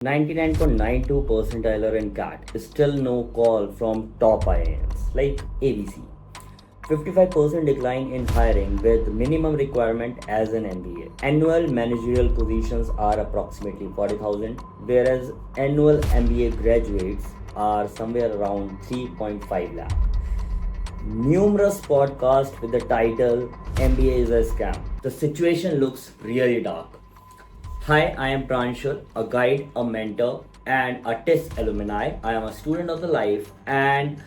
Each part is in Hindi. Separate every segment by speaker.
Speaker 1: 99.92 percentile in CAT. Still no call from top IIMs like ABC. 55% decline in hiring with minimum requirement as an MBA. Annual managerial positions are approximately 40,000, whereas annual MBA graduates are somewhere around 3.5 lakh. Numerous podcasts with the title MBA is a scam. The situation looks really dark. Hi, I am Pranshul, a guide, a mentor, and a TIS alumni. I am a student of the life, and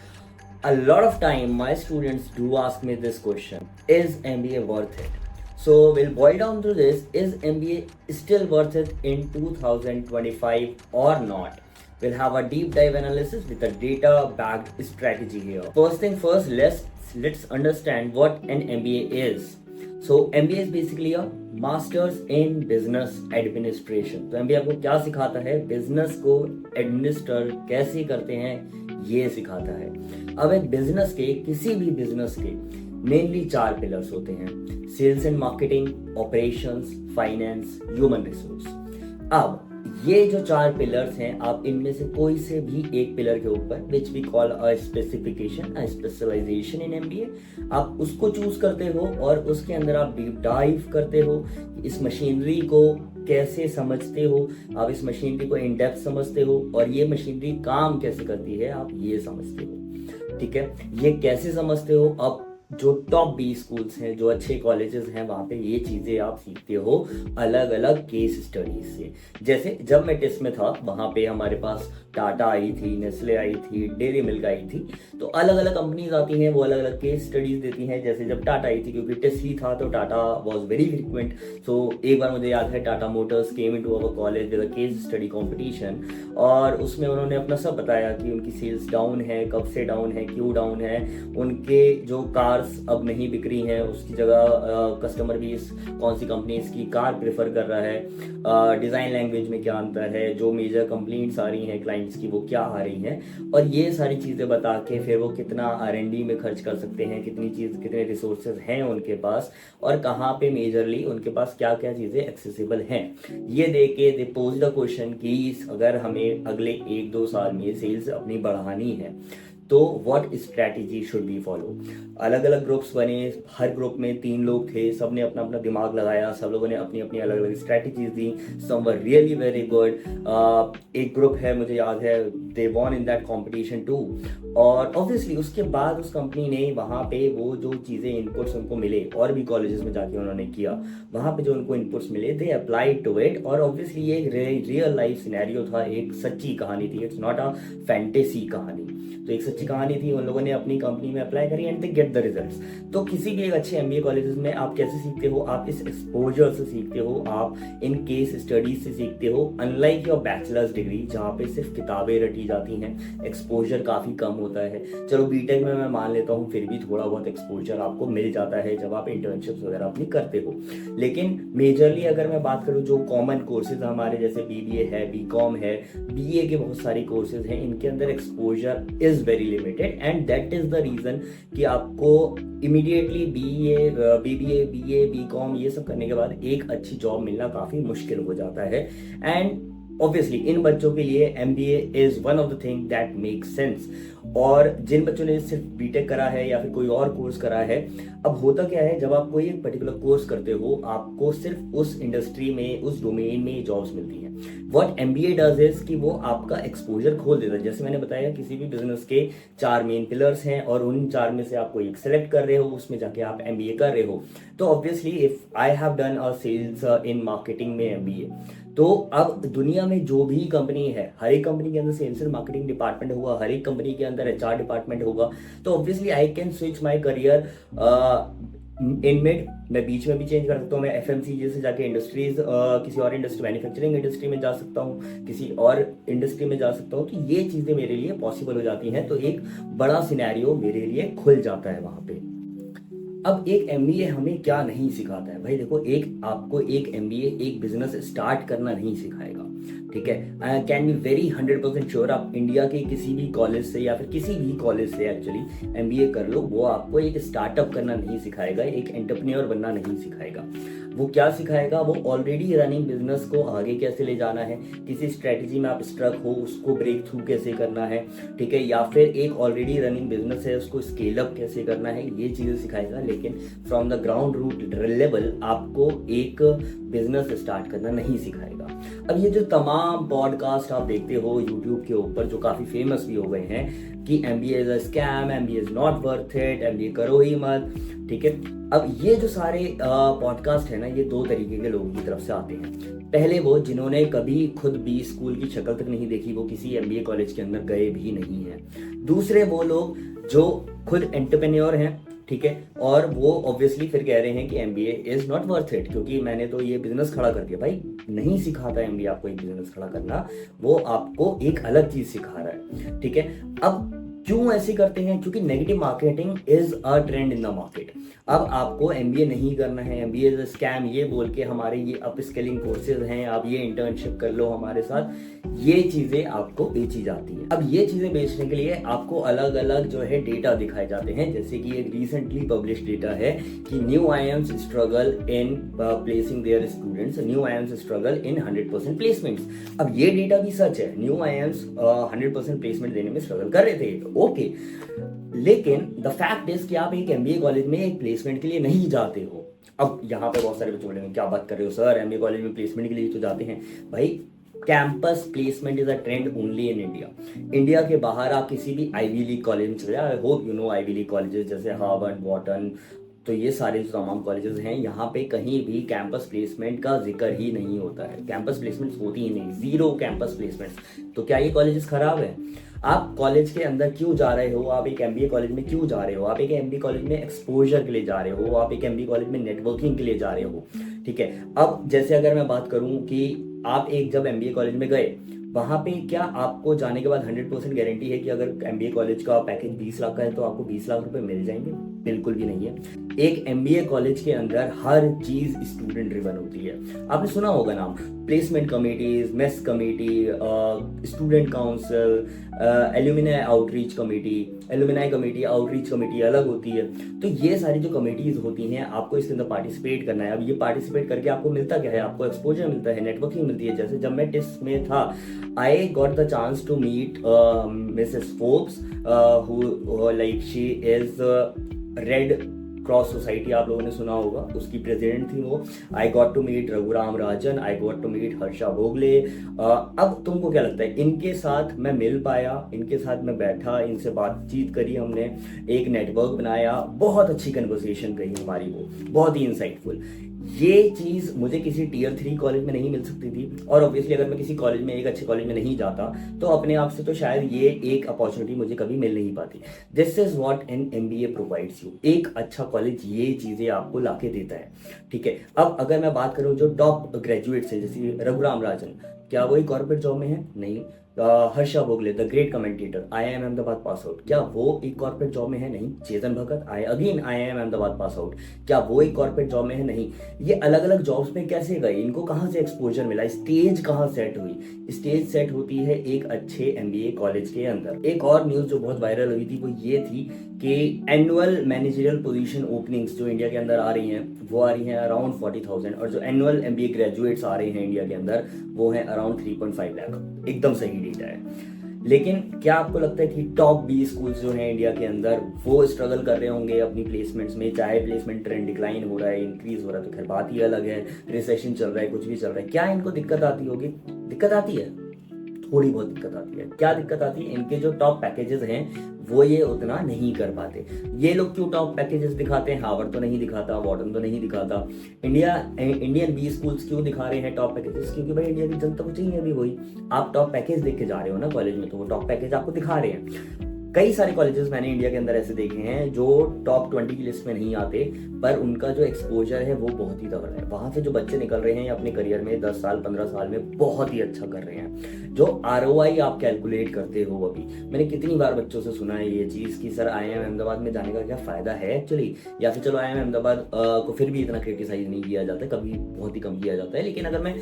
Speaker 1: a lot of time my students do ask me this question: Is MBA worth it? So we'll boil down to this: Is MBA still worth it in 2025 or not? We'll have a deep dive analysis with a data-backed strategy here. First thing first, let's understand what an MBA is. So MBA is basically a masters in business administration. तो एमबीए आपको क्या सिखाता है? बिजनेस को एडमिनिस्टर कैसे करते हैं ये सिखाता है। अब एक बिजनेस के, किसी भी बिजनेस के मेनली 4 पिलर्स होते हैं: sales and marketing, operations, finance, human resource. अब ये जो 4 पिलर्स हैं, आप इनमें से कोई से भी एक पिलर के ऊपर, which we call a specification, a specialization in MBA, आप उसको चूज करते हो और उसके अंदर आप डीप डाइव करते हो। इस मशीनरी को कैसे समझते हो, आप इस मशीनरी को इन डेप्थ समझते हो, और ये मशीनरी काम कैसे करती है आप ये समझते हो। ठीक है, ये कैसे समझते हो? अब जो टॉप 20 स्कूल्स हैं, जो अच्छे कॉलेजेस हैं, वहाँ पे ये चीज़ें आप सीखते हो अलग अलग केस स्टडीज से। जैसे जब मैं टेस्ट में था, वहाँ पे हमारे पास टाटा आई थी, नेस्ले आई थी, डेयरी मिल्क आई थी। तो अलग अलग कंपनीज आती हैं, वो अलग अलग केस स्टडीज देती हैं। जैसे जब टाटा आई थी, क्योंकि टेस्ट ही था, तो टाटा वॉज वेरी फ्रिक्वेंट। सो एक बार मुझे याद है, Tata Motors came into our college with a case study competition, और उसमें उन्होंने अपना सब बताया कि उनकी सेल्स डाउन है, कब से डाउन है, क्यों डाउन है, उनके जो कार्स अब नहीं बिक रही हैं, उसकी जगह कस्टमर भी कौन सी कंपनी इसकी कार प्रेफर कर रहा है, डिज़ाइन लैंग्वेज में क्या अंतर है, जो मेजर कंप्लेंट्स आ रही हैं क्लाइंट्स की वो क्या आ रही हैं, और ये सारी चीज़ें बता के फिर वो कितना R&D में खर्च कर सकते हैं, कितने रिसोर्सेज हैं उनके पास, और कहाँ पे मेजरली उनके पास क्या क्या चीज़ें एक्सेसिबल हैं, ये दे के दे पोज द क्वेश्चन कि अगर हमें अगले 1-2 साल में सेल्स अपनी बढ़ानी है तो what strategy should be follow. अलग अलग ग्रुप्स बने, हर ग्रुप में 3 लोग थे, सब ने अपना अपना दिमाग लगाया, सब लोगों ने अपनी अपनी अलग अलग स्ट्रैटेजीज दी। Some were really very good. एक ग्रुप है, मुझे याद है, they won in that competition too. और ऑब्वियसली उसके बाद उस कंपनी ने वहाँ पे वो जो चीज़ें इनपुट्स उनको मिले, और भी कॉलेजेस में जाके उन्होंने किया, वहाँ पे जो उनको इनपुट्स मिले दे अप्लाइड टू इट। और ऑब्वियसली ये एक रियल लाइफ सिनेरियो था, एक सच्ची कहानी थी, इट्स नॉट अ फैंटेसी कहानी। तो एक सच्ची कहानी थी, उन लोगों ने अपनी कंपनी में अप्लाई करी and they get the results. तो किसी भी एक अच्छे एमबीए कॉलेजेस में आप कैसे सीखते हो? आप इस एक्सपोजर से सीखते हो, आप इन केस स्टडीज से सीखते हो। अनलाइक योर बैचलर्स डिग्री जहाँ पे सिर्फ किताबें रटी जाती हैं, एक्सपोजर काफ़ी कम होता है। चलो बीटेक में मैं मान लेता हूँ, फिर भी थोड़ा बहुत एक्सपोजर आपको मिल जाता है जब आप इंटर्नशिप्स वगैरह अपनी करते हो। लेकिन मेजरली अगर मैं बात करूँ, जो कॉमन कोर्सेज हमारे जैसे बीबीए है, बीकॉम है, बीए के बहुत सारे कोर्सेज हैं, इनके अंदर exposure is very limited, and that is the reason कि आपको इमीडिएटली बीबीए, बीए, बीकॉम ये सब करने के बाद एक अच्छी जॉब मिलना काफी मुश्किल हो जाता है। एंड ऑब्वियसली इन बच्चों के लिए MBA is one of the thing that make sense. और जिन बच्चों ने सिर्फ बीटेक करा है या फिर कोई और कोर्स करा है, अब होता क्या है, जब आप कोई एक पर्टिकुलर कोर्स करते हो, आपको सिर्फ उस इंडस्ट्री में, उस डोमेन में जॉब्स मिलती हैं। व्हाट एमबीए डज इज कि वो आपका एक्सपोजर खोल देता है। जैसे मैंने बताया, किसी भी बिजनेस के 4 मेन पिलर्स हैं, और उन 4 में से आप कोई एक सेलेक्ट कर रहे हो, उसमें जाके आप एमबीए कर रहे हो। तो obviously if I have done a sales in marketing में एमबीए, तो अब दुनिया में जो भी कंपनी है, हर एक कंपनी के अंदर सेल्स एंड मार्केटिंग डिपार्टमेंट होगा, हर एक कंपनी के अंदर एचआर डिपार्टमेंट होगा। तो obviously I can switch my career in mid, मैं बीच में भी चेंज कर सकता हूँ। मैं एफएमसीजी से जाके इंडस्ट्रीज, किसी और इंडस्ट्री, मैन्युफैक्चरिंग इंडस्ट्री में जा सकता हूँ, किसी और इंडस्ट्री में जा सकता हूँ। तो ये चीज़ें मेरे लिए पॉसिबल हो जाती हैं, तो एक बड़ा सिनेरियो मेरे लिए खुल जाता है वहाँ पे। अब एक एमबीए हमें क्या नहीं सिखाता है? भाई देखो, आपको एक एमबीए एक बिजनेस स्टार्ट करना नहीं सिखाएगा, ठीक है, I can be very 100% sure, आप इंडिया के किसी भी कॉलेज से या फिर किसी भी कॉलेज से एक्चुअली एमबीए कर लो, वो आपको एक स्टार्टअप करना नहीं सिखाएगा, एक एंटरप्रेन्योर बनना नहीं सिखाएगा। वो क्या सिखाएगा, वो ऑलरेडी रनिंग बिजनेस को आगे कैसे ले जाना है, किसी स्ट्रेटजी में आप स्ट्रक हो उसको ब्रेक थ्रू कैसे करना है, ठीक है, या फिर एक ऑलरेडी रनिंग बिजनेस है उसको स्केल अप कैसे करना है, ये चीज़ें सिखाएगा। लेकिन from the ground root level आपको एक बिजनेस स्टार्ट करना नहीं सिखाएगा। अब ये जो तमाम पॉडकास्ट आप देखते हो यूट्यूब के ऊपर जो काफ़ी फेमस भी हो गए हैं कि MBA is a scam, MBA is not worth it, MBA करो ही मत, ठीक है। अब ये जो सारे पॉडकास्ट है ना, ये दो तरीके के लोगों की तरफ से आते हैं। पहले वो जिन्होंने कभी खुद भी स्कूल की शक्ल तक नहीं देखी, वो किसी एमबीए कॉलेज के अंदर गए भी नहीं हैं। दूसरे वो लोग जो खुद एंटरप्रेन्योर हैं, ठीक है, और वो ऑब्वियसली फिर कह रहे हैं कि MBA is not worth it, क्योंकि मैंने तो ये बिजनेस खड़ा कर दिया। भाई नहीं सिखाता एमबीए आपको एक बिजनेस खड़ा करना, वो आपको एक अलग चीज सिखा रहा है, ठीक है। अब क्यों ऐसे करते हैं, क्योंकि negative marketing is a trend in the market. अब आपको एमबीए नहीं करना है, एमबीए इज अ स्कैम ये बोल के हमारे ये अप स्किलिंग कोर्सेज हैं, आप ये इंटर्नशिप कर लो हमारे साथ, ये चीजें आपको बेची जाती है। अब ये चीजें बेचने के लिए आपको अलग अलग जो है डेटा दिखाए जाते हैं, जैसे कि एक रिसेंटली पब्लिश डेटा है कि new IIMs struggle in placing their students, new IIMs struggle in 100% placements. अब ये डेटा भी सच है, न्यू आईएम्स 100% प्लेसमेंट देने में स्ट्रगल कर रहे थे, ओके, लेकिन द फैक्ट इज कि आप एक एमबीए कॉलेज में एक प्लेसमेंट के लिए नहीं जाते हो। अब यहाँ पे बहुत सारे बच्चे बोलेंगे क्या बात कर रहे हो सर, एमबीए कॉलेज में प्लेसमेंट के लिए तो जाते हैं। भाई campus placement is a trend only in India. India के बाहर आप किसी भी आईवी लीग कॉलेज में चले जाओ, I hope you know Ivy League colleges जैसे हार्वर्ड, वॉटन, तो ये सारे जो तमाम कॉलेजेस हैं, यहाँ पे कहीं भी कैंपस प्लेसमेंट का जिक्र ही नहीं होता है, कैंपस प्लेसमेंट्स होती ही नहीं, जीरो कैंपस प्लेसमेंट्स। तो क्या ये कॉलेजेस खराब है? आप कॉलेज के अंदर क्यों जा रहे हो, आप एक एमबीए कॉलेज में क्यों जा रहे हो, आप एक एमबीए कॉलेज में एक्सपोजर के लिए जा रहे हो, आप एक एमबीए कॉलेज में नेटवर्किंग के लिए जा रहे हो, ठीक है। अब जैसे अगर मैं बात करूं कि आप एक जब एमबीए कॉलेज में गए, वहां पे क्या आपको जाने के बाद 100% गारंटी है कि अगर एमबीए कॉलेज का पैकेज 20 लाख का है तो आपको 20 लाख रुपए मिल जाएंगे? बिल्कुल भी नहीं है। एक एमबीए कॉलेज के अंदर हर चीज स्टूडेंट ड्रिवन होती है। आपने सुना होगा नाम, placement committees, mess committee, student council, alumni outreach committee, alumni committee, outreach committee अलग होती है। तो ये सारी जो कमेटीज होती हैं, आपको इसके अंदर पार्टिसिपेट करना है। अब ये पार्टिसिपेट करके आपको मिलता क्या है? आपको एक्सपोजर मिलता है, नेटवर्किंग मिलती है। जैसे जब मैं टिस में था, I got the chance to meet Mrs Forbes, who like she is Red Cross society, आप लोगों ने सुना होगा, उसकी प्रेसिडेंट थी वो। I got to meet Raghuram Rajan, I got to meet Harsha Bhogle. अब तुमको क्या लगता है, इनके साथ मैं मिल पाया, इनके साथ मैं बैठा, इनसे बातचीत करी, हमने एक नेटवर्क बनाया, बहुत अच्छी कन्वर्सेशन कही हमारी, वो बहुत ही इंसाइटफुल। ये चीज मुझे किसी टियर 3 कॉलेज में नहीं मिल सकती थी, और ऑब्वियसली अगर मैं किसी कॉलेज में, एक अच्छे कॉलेज में नहीं जाता तो अपने आप से तो शायद ये एक अपॉर्चुनिटी मुझे कभी मिल नहीं पाती। This is what an MBA provides you. एक अच्छा कॉलेज ये चीजें आपको लाके देता है, ठीक है। अब अगर मैं बात करूं जो टॉप ग्रेजुएट्स है, जैसे रघुराम राजन, क्या वो एक कॉर्पोरेट जॉब में है? नहीं। Harsha Bhogle the great commentator, IIM Ahmedabad pass out, क्या वो एक कॉर्पोरेट जॉब में है? नहीं। Chetan Bhagat again IIM Ahmedabad pass out, क्या वो एक कॉर्पोरेट जॉब में है? नहीं। ये अलग अलग जॉब्स में कैसे गए, इनको कहाँ से एक्सपोजर मिला, स्टेज कहाँ सेट हुई? स्टेज सेट होती है एक अच्छे एमबीए कॉलेज के अंदर। एक और न्यूज जो बहुत वायरल हुई थी वो ये थी कि एनुअल मैनेजरियल पोजीशन ओपनिंग्स जो इंडिया के अंदर आ रही हैं, वो आ रही हैं अराउंड 40,000, और जो एनुअल एमबीए ग्रेजुएट्स आ रहे हैं इंडिया के अंदर, वो हैं अराउंड 3.5 लाख। एकदम सही डेटा है। लेकिन क्या आपको लगता है कि टॉप 20 स्कूल्स जो हैं इंडिया के अंदर, वो स्ट्रगल कर रहे होंगे अपनी प्लेसमेंट्स में? चाहे प्लेसमेंट ट्रेंड डिक्लाइन हो रहा है, इंक्रीज हो रहा है, तो खैर बात ही अलग है, रिसेशन चल रहा है, कुछ भी चल रहा है, क्या इनको दिक्कत आती होगी? दिक्कत आती है, थोड़ी बहुत दिक्कत आती है। क्या दिक्कत आती है? इनके जो टॉप पैकेजेस हैं वो ये उतना नहीं कर पाते। ये लोग क्यों टॉप पैकेजेस दिखाते हैं? हार्वर्ड तो नहीं दिखाता, वॉर्डन तो नहीं दिखाता, इंडियन बी स्कूल्स क्यों दिखा रहे हैं टॉप पैकेजेस? क्योंकि भाई इंडिया की जनता को चाहिए अभी वही। आप टॉप पैकेज देख के जा रहे हो ना कॉलेज में, तो वो टॉप पैकेज आपको दिखा रहे हैं। कई सारे कॉलेजेस मैंने इंडिया के अंदर ऐसे देखे हैं जो टॉप 20 की लिस्ट में नहीं आते, पर उनका जो एक्सपोजर है वो बहुत ही तगड़ा है। वहां से जो बच्चे निकल रहे हैं अपने करियर में 10 साल 15 साल में बहुत ही अच्छा कर रहे हैं। जो ROI आप कैलकुलेट करते हो, अभी मैंने कितनी बार बच्चों से सुना है ये चीज़ कि सर IIM अहमदाबाद में जाने का क्या फ़ायदा है एक्चुअली, या फिर चलो IIM अहमदाबाद को फिर भी इतना क्रिटिसाइज नहीं किया जाता है, कभी बहुत ही कम किया जाता है। लेकिन अगर मैं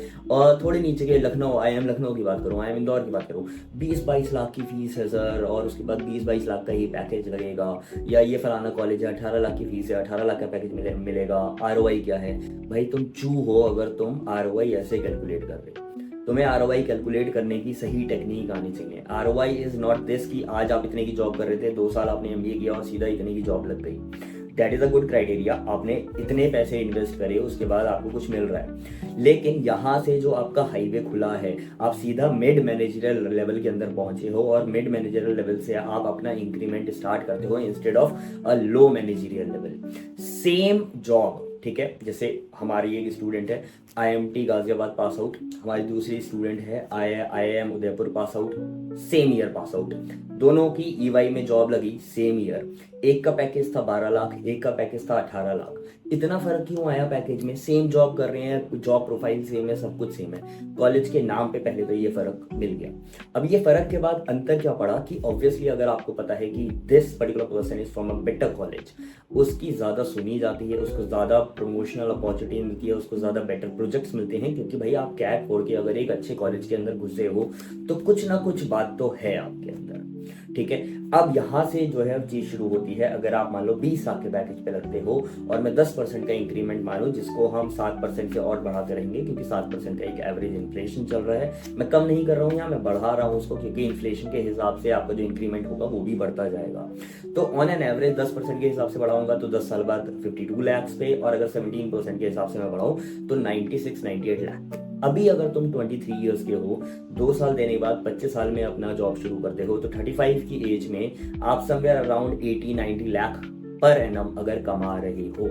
Speaker 1: थोड़े नीचे के लखनऊ, IIM लखनऊ की बात करूँ, IIM इंदौर की बात करूँ, 20-22 लाख की फीस है सर, और उसके बाद 20-22 लाख का ही पैकेज लगेगा, या ये फलाना कॉलेज है 18 लाख की फीस है, 18 लाख का पैकेज मिलेगा, ROI क्या है? भाई तुम चू हो अगर तुम ROI ऐसे कैलकुलेट कर रहे हो। तुम्हें ROI कैलकुलेट करने की सही टेक्निक आनी चाहिए। ROI इज नॉट दिस कि आज आप इतने की जॉब कर रहे थे, 2 साल आपने MBA किया और सीधा इतने की जॉब लग गई। That is a good criteria, आपने इतने पैसे इन्वेस्ट करे उसके बाद आपको कुछ मिल रहा है। लेकिन यहाँ से जो आपका हाईवे खुला है, आप सीधा मिड मैनेजरियल लेवल के अंदर पहुंचे हो, और मिड मैनेजरियल लेवल से आप अपना इंक्रीमेंट स्टार्ट करते हो instead of a low managerial level. Same job, ठीक है, जैसे हमारी एक स्टूडेंट है IMT गाजियाबाद पास आउट, हमारी दूसरी स्टूडेंट है IIM Udaipur pass out, same year pass out, दोनों की EY में जॉब लगी सेम ईयर। एक का पैकेज था 12 लाख, एक का पैकेज था 18 लाख। इतना फर्क क्यों आया पैकेज में? सेम जॉब कर रहे हैं, जॉब प्रोफाइल सेम है, सब कुछ सेम है, कॉलेज के नाम पे पहले तो ये फर्क मिल गया। अब ये फर्क के बाद अंतर क्या पड़ा कि ऑब्वियसली अगर आपको पता है कि this particular person is from a better college, उसकी ज्यादा सुनी जाती है, उसको ज्यादा प्रमोशनल अपॉर्चुनिटी मिलती है, उसको ज्यादा बेटर प्रोजेक्ट्स मिलते हैं, क्योंकि भाई आप कैट फोड़ के अगर एक अच्छे कॉलेज के अंदर घुसे हो तो कुछ ना कुछ बात तो है आपके अंदर, ठीक है। अब यहाँ से जो है चीज शुरू होती है। अगर आप मान लो 20 लाख के पैकेज पे लगते हो और मैं 10% का इंक्रीमेंट मानूं, जिसको हम 7% से और बढ़ाते रहेंगे, क्योंकि 7% का एक एवरेज इन्फ्लेशन चल रहा है, मैं कम नहीं कर रहा हूँ यहाँ, मैं बढ़ा रहा हूँ उसको, क्योंकि इन्फ्लेशन के हिसाब से आपका जो इंक्रीमेंट होगा वो भी बढ़ता जाएगा। तो ऑन एन एवरेज 10% के हिसाब से बढ़ाऊंगा तो 10 साल बाद 52 लाख पे, और अगर 17% के हिसाब से मैं बढ़ाऊं तो 96-98 लाख। अभी अगर तुम 23 ईयर्स के हो, 2 साल देने के बाद 25 साल में अपना जॉब शुरू करते हो, तो 35 की एज में आप somewhere around 80-90 lakh per annum अगर कमा रहे हो,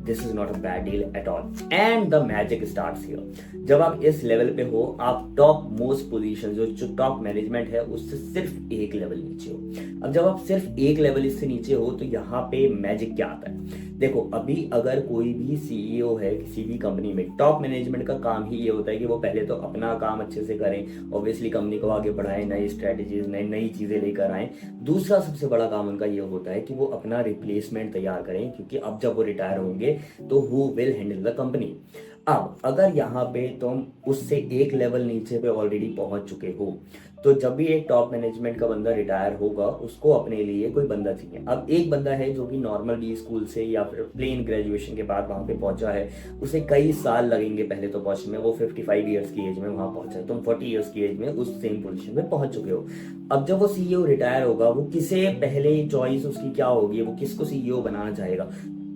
Speaker 1: this is not a bad deal at all. And the magic starts here. जब आप इस लेवल पे हो, आप टॉप मोस्ट पोजीशन जो टॉप मैनेजमेंट है उससे सिर्फ एक लेवल नीचे हो। अब जब आप सिर्फ एक लेवल इससे नीचे हो तो यहाँ पे मैजिक क्या आता है? देखो, अभी अगर कोई भी CEO है किसी भी कंपनी में, टॉप मैनेजमेंट का काम ही ये होता है कि वो पहले तो अपना काम अच्छे से करें, ऑब्वियसली कंपनी को आगे बढ़ाएं, नई स्ट्रेटेजीज नई चीजें लेकर आएं। दूसरा सबसे बड़ा काम उनका ये होता है कि वो अपना रिप्लेसमेंट तैयार करें, क्योंकि अब जब वो रिटायर होंगे तो who will handle the company. अब अगर यहाँ पे तुम उससे एक लेवल नीचे पे ऑलरेडी पहुंच चुके हो, तो जब भी एक टॉप मैनेजमेंट का बंदा रिटायर होगा उसको अपने लिए कोई बंदा चाहिए। अब एक बंदा है जो कि नॉर्मल B स्कूल से या फिर प्लेन ग्रेजुएशन के बाद वहां पे पहुंचा है, उसे कई साल लगेंगे पहले तो पहुंचने में, वो 55 ईयर्स की एज में वहां पहुंचा है, तुम 40 ईयर्स की एज में उस सेम पोजीशन में पहुंच चुके हो। अब जब वो CEO रिटायर होगा, वो किसे पहले चॉइस उसकी क्या होगी, वो किसको CEO बनाना चाहेगा?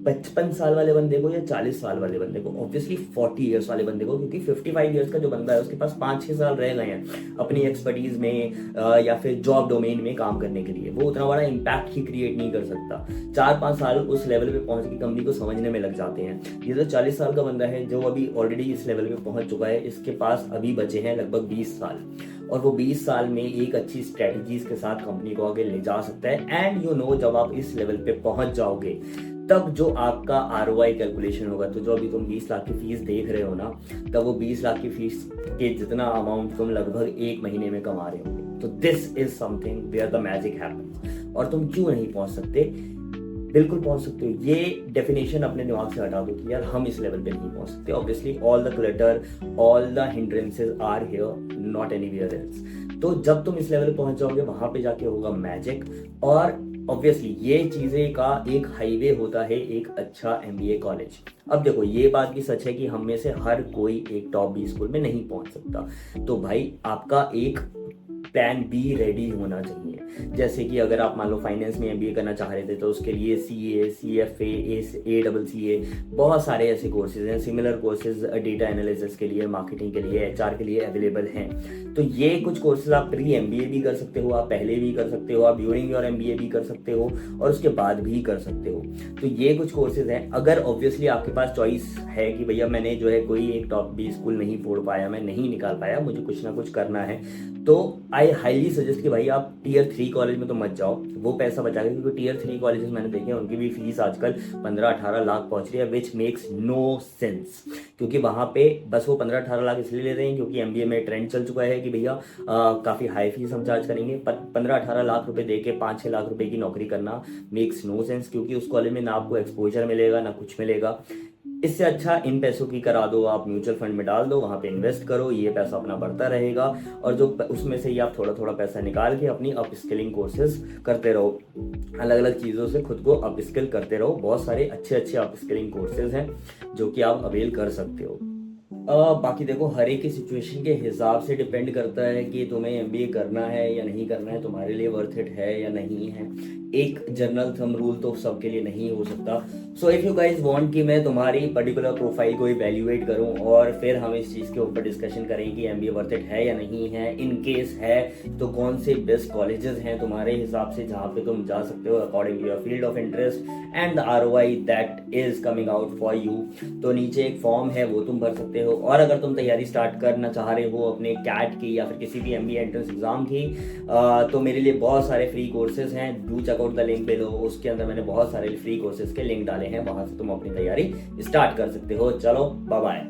Speaker 1: 55 साल वाले बंदे को या 40 साल वाले बंदे को? ऑब्वियसली 40 ईयर्स वाले बंदे को, क्योंकि 55 ईयर्स का जो बंदा है उसके पास 5-6 साल रह गए हैं अपनी एक्सपर्टीज में या फिर जॉब डोमेन में काम करने के लिए। वो उतना बड़ा इम्पैक्ट ही क्रिएट नहीं कर सकता। 4-5 साल उस लेवल पे पहुंच के कंपनी को समझने में लग जाते हैं। ये तो 40 साल का बंदा है जो अभी ऑलरेडी इस लेवल पे पहुंच चुका है, इसके पास अभी बचे हैं लगभग 20 साल, और वो 20 साल में एक अच्छी स्ट्रेटजीज के साथ कंपनी को आगे ले जा सकता है। एंड यू नो, जब आप इस लेवल पे पहुंच जाओगे तब जो आपका ROI कैलकुलेशन होगा, तो जो अभी तुम 20 लाख की फीस देख रहे हो ना, तब वो 20 लाख की फीस के जितना अमाउंट तुम लगभग 1 महीने में कमा रहे होंगे। तो this is something where the magic happens. और तुम क्यों नहीं पहुंच सकते? बिल्कुल पहुंच सकते हो। ये डेफिनेशन अपने दिमाग से हटा दो कि यार हम इस लेवल पे नहीं पहुंच सकते। Obviously all the clutter, all the hindrances are here, not anywhere else. तो जब तुम इस लेवल पे पहुंच जाओगे वहां पे जाके होगा मैजिक। और ऑब्वियसली ये चीजें का एक हाईवे होता है एक अच्छा MBA कॉलेज। अब देखो, ये बात भी सच है कि हम में से हर कोई एक टॉप B स्कूल में नहीं पहुंच सकता, तो भाई आपका एक प्लान B रेडी होना चाहिए। जैसे कि अगर आप मान लो फाइनेंस में MBA करना चाह रहे थे तो उसके लिए CA, CFA, ACCA बहुत सारे ऐसे कोर्सेज हैं। सिमिलर कोर्सेज डेटा एनालिसिस के लिए, मार्केटिंग के लिए, HR के लिए अवेलेबल हैं। तो ये कुछ कोर्सेज आप प्री MBA भी कर सकते हो, आप पहले भी कर सकते हो, आप ड्यूरिंग योर MBA भी कर सकते हो, और उसके बाद भी कर सकते हो। तो ये कुछ कोर्सेज हैं। अगर ऑब्वियसली आपके पास चॉइस है कि भैया मैंने जो है कोई एक टॉप B स्कूल नहीं फोड़ पाया, मैं नहीं निकाल पाया, मुझे कुछ ना कुछ करना है, तो आई हाईली सजेस्ट कि भाई आप Tier 3 कॉलेज में तो मत जाओ, वो पैसा बचा के, क्योंकि टियर 3 कॉलेजेस मैंने देखे हैं उनकी भी फीस आजकल 15-18 लाख पहुंच रही है, विच मेक्स नो सेंस। क्योंकि वहाँ पे बस वो 15-18 लाख इसलिए ले रहे हैं क्योंकि एमबीए में ट्रेंड चल चुका है कि भैया काफ़ी हाई फीस हम चार्ज करेंगे। 15-18 लाख रुपए दे के 5-6 लाख रुपए की नौकरी करना मेक्स नो सेंस, क्योंकि उस कॉलेज में ना आपको एक्सपोजर मिलेगा ना कुछ मिलेगा। इससे अच्छा इन पैसों की करा दो, आप म्यूचुअल फंड में डाल दो, वहाँ पे इन्वेस्ट करो, ये पैसा अपना बढ़ता रहेगा, और जो उसमें से ही आप थोड़ा थोड़ा पैसा निकाल के अपनी अप स्किलिंग कोर्सेज करते रहो, अलग अलग चीज़ों से खुद को अप स्किल करते रहो। बहुत सारे अच्छे अच्छे अप स्किलिंग कोर्सेज हैं जो कि आप अवेल कर सकते हो। बाकी देखो, हर एक की सिचुएशन के हिसाब से डिपेंड करता है कि तुम्हें एमबीए करना है या नहीं करना है, तुम्हारे लिए वर्थ इट है या नहीं है। एक जनरल थंब रूल तो सबके लिए नहीं हो सकता। So if you guys want कि मैं तुम्हारी पर्टिकुलर प्रोफाइल को इवैल्यूएट करूं और फिर हम इस चीज़ के ऊपर डिस्कशन करें कि एमबीए वर्थ इट है या नहीं है, इन केस है तो कौन से बेस्ट कॉलेजेस हैं तुम्हारे हिसाब से जहाँ पे तुम जा सकते हो according to your field of interest and the ROI that is coming out for you, तो नीचे एक फॉर्म है वो तुम भर सकते हो। और अगर तुम तैयारी स्टार्ट करना चाह रहे हो अपने कैट की या फिर किसी भी एमबीए एंट्रेंस एग्जाम की, तो मेरे लिए बहुत सारे फ्री कोर्सेज हैं, do check out the link below. उसके अंदर मैंने बहुत सारे फ्री कोर्सेज के लिंक डाले हैं, वहां से तुम अपनी तैयारी स्टार्ट कर सकते हो। चलो बाय बाय।